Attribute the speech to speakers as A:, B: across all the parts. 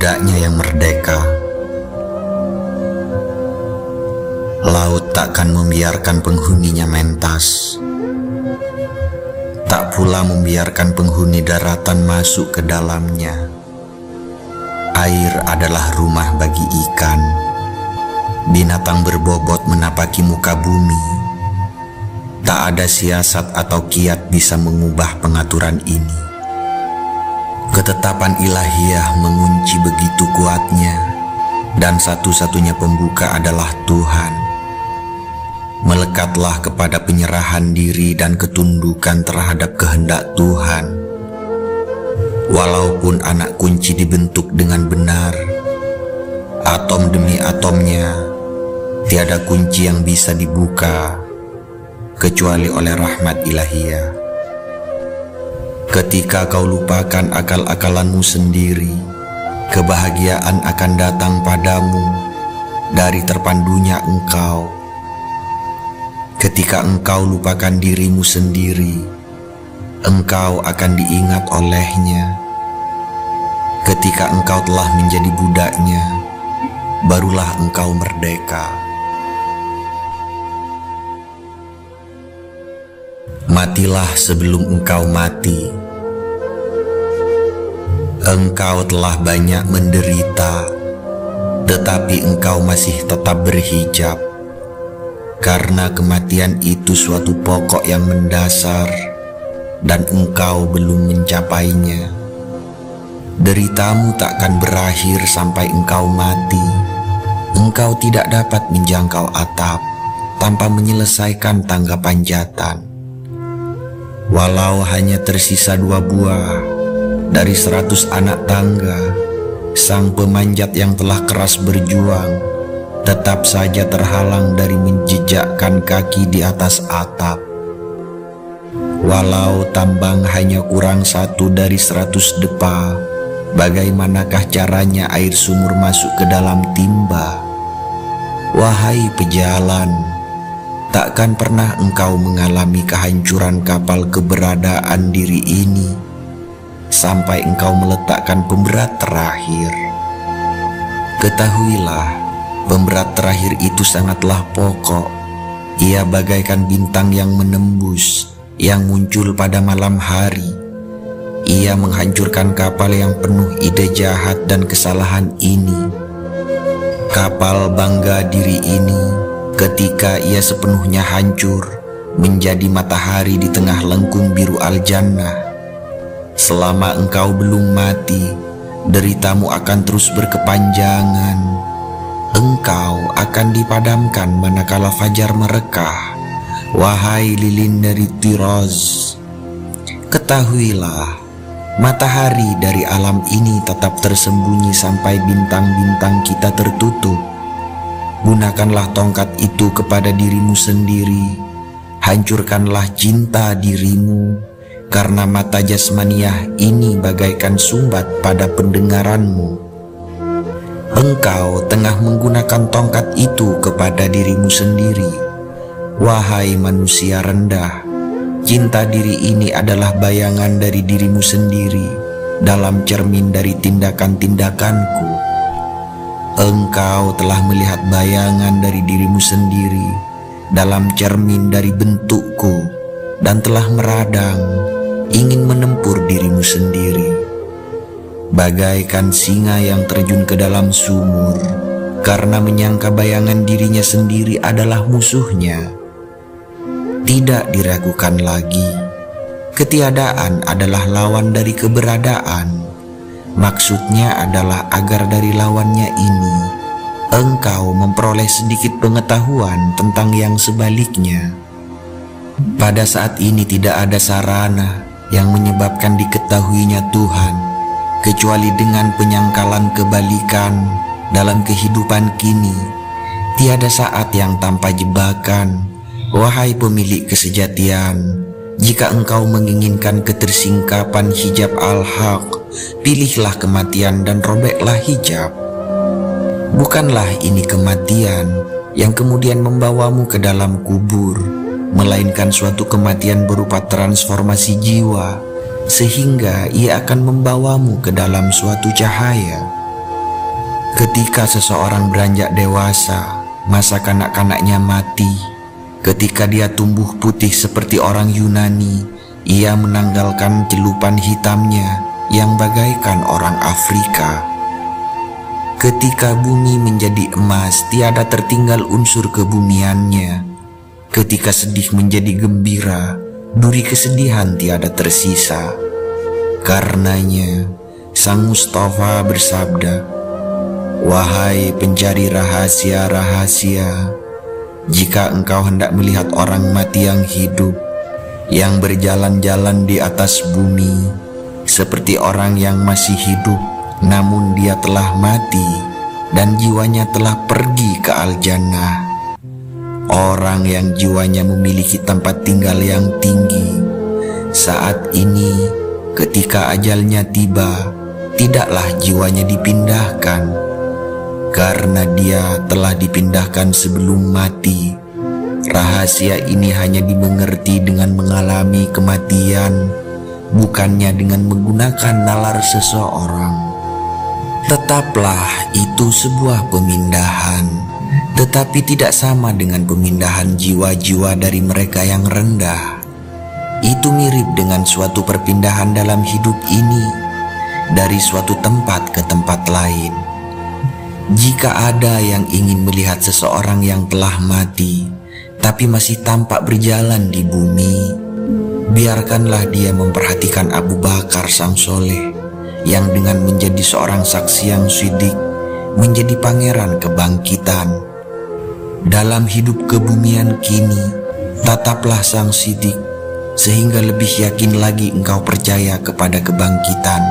A: budaknya yang merdeka. Laut takkan membiarkan penghuninya mentas, tak pula membiarkan penghuni daratan masuk ke dalamnya. Air adalah rumah bagi ikan. Binatang berbobot menapaki muka bumi. Tak ada siasat atau kiat bisa mengubah pengaturan ini. Ketetapan ilahiyah mengunci begitu kuatnya, dan satu-satunya pembuka adalah Tuhan. Melekatlah kepada penyerahan diri dan ketundukan terhadap kehendak Tuhan. Walaupun anak kunci dibentuk dengan benar, atom demi atomnya, tiada kunci yang bisa dibuka kecuali oleh rahmat ilahiyah. Ketika kau lupakan akal-akalanmu sendiri, kebahagiaan akan datang padamu dari terpandunya engkau. Ketika engkau lupakan dirimu sendiri, engkau akan diingat olehnya. Ketika engkau telah menjadi budaknya, barulah engkau merdeka. Matilah sebelum engkau mati. Engkau telah banyak menderita, tetapi engkau masih tetap berhijab, karena kematian itu suatu pokok yang mendasar, dan engkau belum mencapainya. Deritamu takkan berakhir sampai engkau mati. Engkau tidak dapat menjangkau atap tanpa menyelesaikan tangga panjatan. Walau hanya tersisa 2 buah dari 100 anak tangga, sang pemanjat yang telah keras berjuang tetap saja terhalang dari menjejakkan kaki di atas atap. Walau tambang hanya kurang 1 dari 100 depa, bagaimanakah caranya air sumur masuk ke dalam timba? Wahai pejalan, takkan pernah engkau mengalami kehancuran kapal keberadaan diri ini sampai engkau meletakkan pemberat terakhir. Ketahuilah, pemberat terakhir itu sangatlah pokok. Ia bagaikan bintang yang menembus, yang muncul pada malam hari. Ia menghancurkan kapal yang penuh ide jahat dan kesalahan ini. Kapal bangga diri ini, ketika ia sepenuhnya hancur, menjadi matahari di tengah lengkung biru al-jannah. Selama engkau belum mati, deritamu akan terus berkepanjangan. Engkau akan dipadamkan manakala fajar merekah. Wahai lilin dari Tiroz, ketahuilah, matahari dari alam ini tetap tersembunyi sampai bintang-bintang kita tertutup. Gunakanlah tongkat itu kepada dirimu sendiri. Hancurkanlah cinta dirimu, karena mata jasmaniah ini bagaikan sumbat pada pendengaranmu. Engkau tengah menggunakan tongkat itu kepada dirimu sendiri. Wahai manusia rendah, cinta diri ini adalah bayangan dari dirimu sendiri dalam cermin dari tindakan-tindakanku. Engkau telah melihat bayangan dari dirimu sendiri dalam cermin dari bentukku dan telah meradang, ingin menempur dirimu sendiri. Bagaikan singa yang terjun ke dalam sumur karena menyangka bayangan dirinya sendiri adalah musuhnya. Tidak diragukan lagi, ketiadaan adalah lawan dari keberadaan. Maksudnya adalah agar dari lawannya ini, engkau memperoleh sedikit pengetahuan tentang yang sebaliknya. Pada saat ini tidak ada sarana yang menyebabkan diketahuinya Tuhan, kecuali dengan penyangkalan kebalikan dalam kehidupan kini. Tiada saat yang tanpa jebakan. Wahai pemilik kesejatian, jika engkau menginginkan ketersingkapan hijab al-haq, pilihlah kematian dan robeklah hijab. Bukanlah ini kematian yang kemudian membawamu ke dalam kubur, melainkan suatu kematian berupa transformasi jiwa, sehingga ia akan membawamu ke dalam suatu cahaya. Ketika seseorang beranjak dewasa, masa kanak-kanaknya mati. Ketika dia tumbuh putih seperti orang Yunani, ia menanggalkan celupan hitamnya yang bagaikan orang Afrika. Ketika bumi menjadi emas, tiada tertinggal unsur kebumiannya. Ketika sedih menjadi gembira, duri kesedihan tiada tersisa. Karenanya, Sang Mustafa bersabda, "Wahai pencari rahasia-rahasia, jika engkau hendak melihat orang mati yang hidup, yang berjalan-jalan di atas bumi, seperti orang yang masih hidup, namun dia telah mati dan jiwanya telah pergi ke Al-Jannah. Orang yang jiwanya memiliki tempat tinggal yang tinggi, saat ini ketika ajalnya tiba, tidaklah jiwanya dipindahkan, karena dia telah dipindahkan sebelum mati. Rahasia ini hanya dimengerti dengan mengalami kematian, bukannya dengan menggunakan nalar seseorang. Tetaplah itu sebuah pemindahan, tetapi tidak sama dengan pemindahan jiwa-jiwa dari mereka yang rendah. Itu mirip dengan suatu perpindahan dalam hidup ini, dari suatu tempat ke tempat lain. Jika ada yang ingin melihat seseorang yang telah mati, tapi masih tampak berjalan di bumi, biarkanlah dia memperhatikan Abu Bakar sang soleh, yang dengan menjadi seorang saksi yang sidik, menjadi pangeran kebangkitan. Dalam hidup kebumian kini, tataplah sang sidik, sehingga lebih yakin lagi engkau percaya kepada kebangkitan.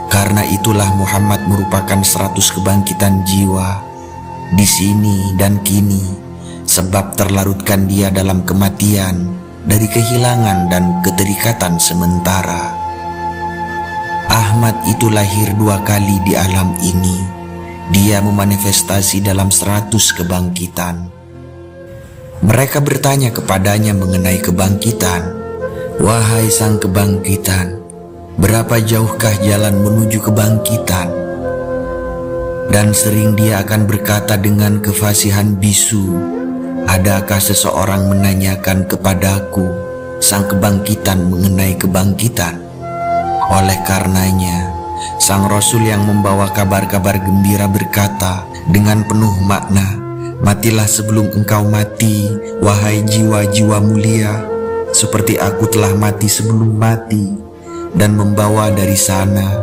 A: Karena itulah Muhammad merupakan 100 kebangkitan jiwa di sini dan kini, sebab terlarutkan dia dalam kematian dari kehilangan dan keterikatan sementara. Ahmad itu lahir 2 kali di alam ini. Dia memanifestasi dalam 100 kebangkitan. Mereka bertanya kepadanya mengenai kebangkitan. "Wahai sang kebangkitan, berapa jauhkah jalan menuju kebangkitan?" Dan sering dia akan berkata dengan kefasihan bisu, "Adakah seseorang menanyakan kepadaku, sang kebangkitan, mengenai kebangkitan?" Oleh karenanya, sang Rasul yang membawa kabar-kabar gembira berkata dengan penuh makna, "Matilah sebelum engkau mati, wahai jiwa-jiwa mulia, seperti aku telah mati sebelum mati," dan membawa dari sana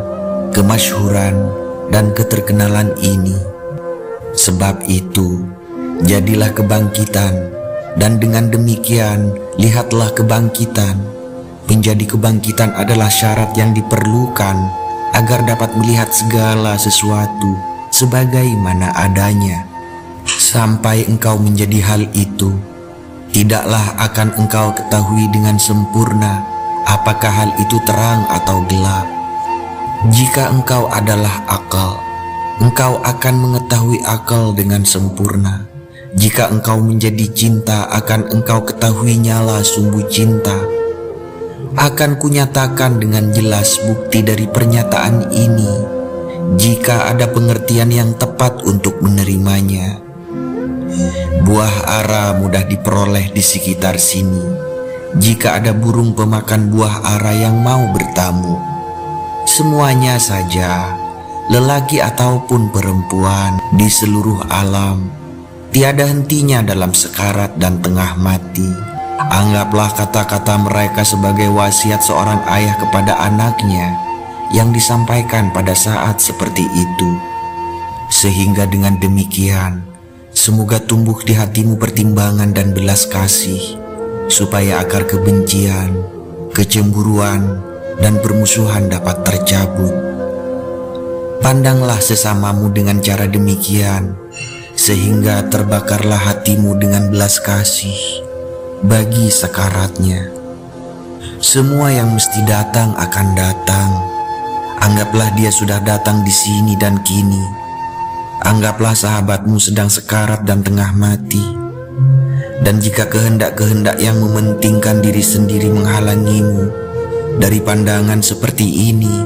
A: kemasyhuran dan keterkenalan ini. Sebab itu, jadilah kebangkitan, dan dengan demikian lihatlah kebangkitan. Menjadi kebangkitan adalah syarat yang diperlukan agar dapat melihat segala sesuatu sebagaimana adanya. Sampai engkau menjadi hal itu, tidaklah akan engkau ketahui dengan sempurna apakah hal itu terang atau gelap. Jika engkau adalah akal, engkau akan mengetahui akal dengan sempurna. Jika engkau menjadi cinta, akan engkau ketahui nyala sumbu cinta. Akan kunyatakan dengan jelas bukti dari pernyataan ini, jika ada pengertian yang tepat untuk menerimanya. Buah ara mudah diperoleh di sekitar sini, jika ada burung pemakan buah ara yang mau bertamu. Semuanya saja, lelaki ataupun perempuan di seluruh alam, tiada hentinya dalam sekarat dan tengah mati. Anggaplah kata-kata mereka sebagai wasiat seorang ayah kepada anaknya yang disampaikan pada saat seperti itu. Sehingga dengan demikian, semoga tumbuh di hatimu pertimbangan dan belas kasih, supaya akar kebencian, kecemburuan, dan permusuhan dapat tercabut. Pandanglah sesamamu dengan cara demikian, sehingga terbakarlah hatimu dengan belas kasih bagi sekaratnya. Semua yang mesti datang akan datang. Anggaplah dia sudah datang di sini dan kini. Anggaplah sahabatmu sedang sekarat dan tengah mati. Dan jika kehendak-kehendak yang mementingkan diri sendiri menghalangimu dari pandangan seperti ini,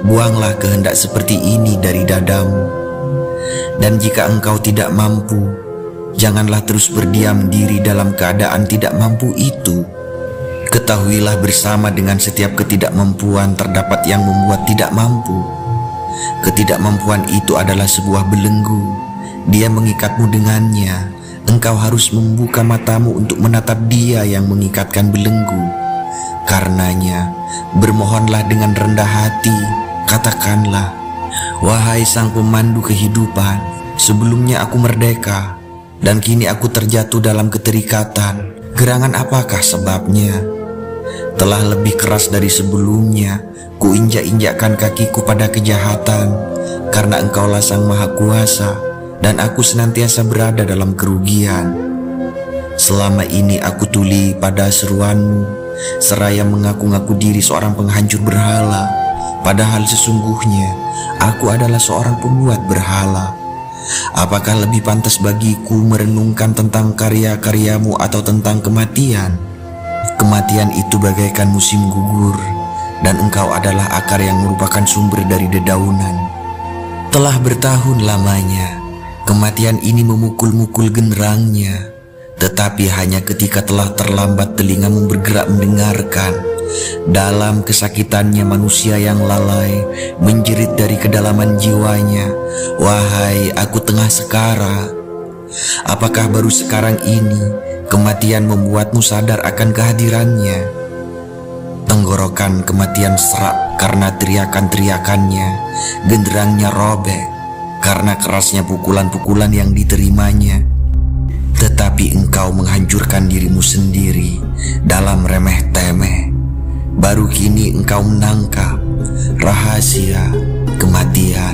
A: buanglah kehendak seperti ini dari dadamu. Dan jika engkau tidak mampu, janganlah terus berdiam diri dalam keadaan tidak mampu itu. Ketahuilah bersama dengan setiap ketidakmampuan terdapat yang membuat tidak mampu. Ketidakmampuan itu adalah sebuah belenggu. Dia mengikatmu dengannya. Engkau harus membuka matamu untuk menatap Dia yang mengikatkan belenggu. Karenanya, bermohonlah dengan rendah hati. Katakanlah, wahai Sang Pemandu kehidupan, sebelumnya aku merdeka, dan kini aku terjatuh dalam keterikatan. Gerangan apakah sebabnya? Telah lebih keras dari sebelumnya, kuinjak-injakkan kakiku pada kejahatan, karena Engkaulah Sang Maha Kuasa, dan aku senantiasa berada dalam kerugian. Selama ini aku tuli pada seruanmu, seraya mengaku-ngaku diri seorang penghancur berhala, padahal sesungguhnya aku adalah seorang pembuat berhala. Apakah lebih pantas bagiku merenungkan tentang karya-karyamu atau tentang kematian? Kematian itu bagaikan musim gugur, dan engkau adalah akar yang merupakan sumber dari dedaunan. Telah bertahun lamanya kematian ini memukul-mukul genderangnya, tetapi hanya ketika telah terlambat telingamu bergerak mendengarkan. Dalam kesakitannya manusia yang lalai menjerit dari kedalaman jiwanya, wahai aku tengah sekara. Apakah baru sekarang ini kematian membuatmu sadar akan kehadirannya? Tenggorokan kematian serak karena teriakan-teriakannya, genderangnya robek karena kerasnya pukulan-pukulan yang diterimanya. Tetapi engkau menghancurkan dirimu sendiri dalam remeh-temeh. Baru kini engkau menangkap rahasia kematian.